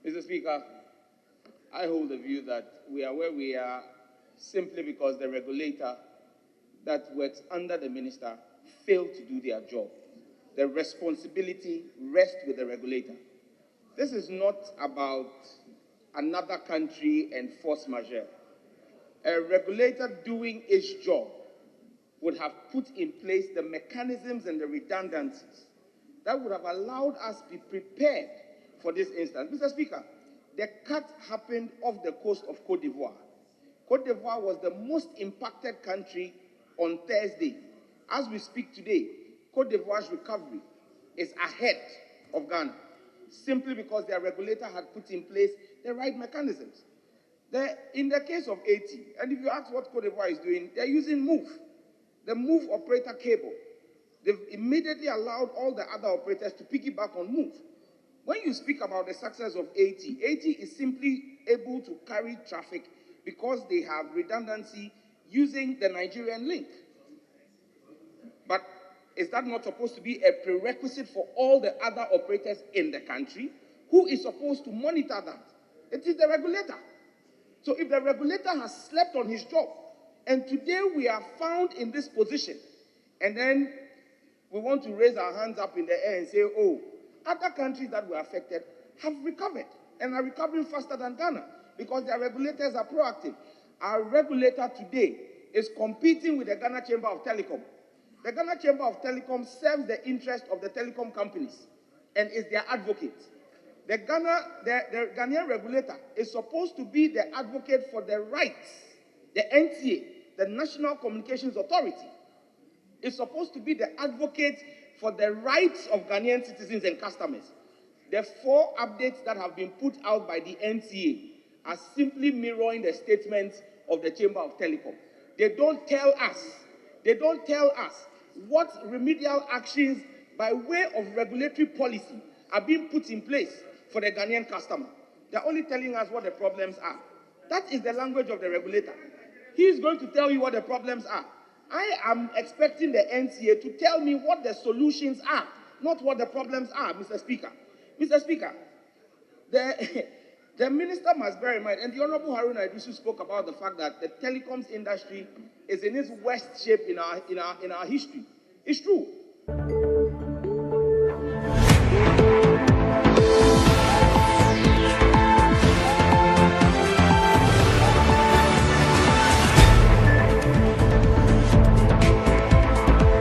Mr. Speaker, I hold the view that we are where we are simply because the regulator that works under the minister failed to do their job. The responsibility rests with the regulator. This is not about another country and force majeure. A regulator doing its job would have put in place the mechanisms and the redundancies that would have allowed us to be prepared for this instance. Mr. Speaker, the cut happened off the coast of Côte d'Ivoire. Côte d'Ivoire was the most impacted country on Thursday. As we speak today, Côte d'Ivoire's recovery is ahead of Ghana, simply because their regulator had put in place the right mechanisms. In the case of Haiti, and if you ask what Côte d'Ivoire is doing, they're using MOVE, the MOVE operator cable. They've immediately allowed all the other operators to piggyback on MOVE. When you speak about the success of Haiti, Haiti is simply able to carry traffic because they have redundancy using the Nigerian link. But is that not supposed to be a prerequisite for all the other operators in the country? Who is supposed to monitor that? It is the regulator. So if the regulator has slept on his job, and today we are found in this position, and then we want to raise our hands up in the air and say, oh, other countries that were affected have recovered and are recovering faster than Ghana because their regulators are proactive. Our regulator today is competing with the Ghana Chamber of Telecom. The Ghana Chamber of Telecom serves the interest of the telecom companies and is their advocate. The Ghanaian regulator is supposed to be the advocate for the rights. The NTA, the National Communications Authority, is supposed to be the advocate for the rights of Ghanaian citizens and customers. The 4 updates that have been put out by the NTA are simply mirroring the statements of the Chamber of Telecom. They don't tell us what remedial actions by way of regulatory policy are being put in place for the Ghanaian customer. They're only telling us what the problems are. That is the language of the regulator. He is going to tell you what the problems are. I am expecting the NCA to tell me what the solutions are, not what the problems are, Mr. Speaker. Mr. Speaker, the minister must bear in mind, and the Honorable Haruna Iddrisu spoke about the fact that the telecoms industry is in its worst shape in our history. It's true.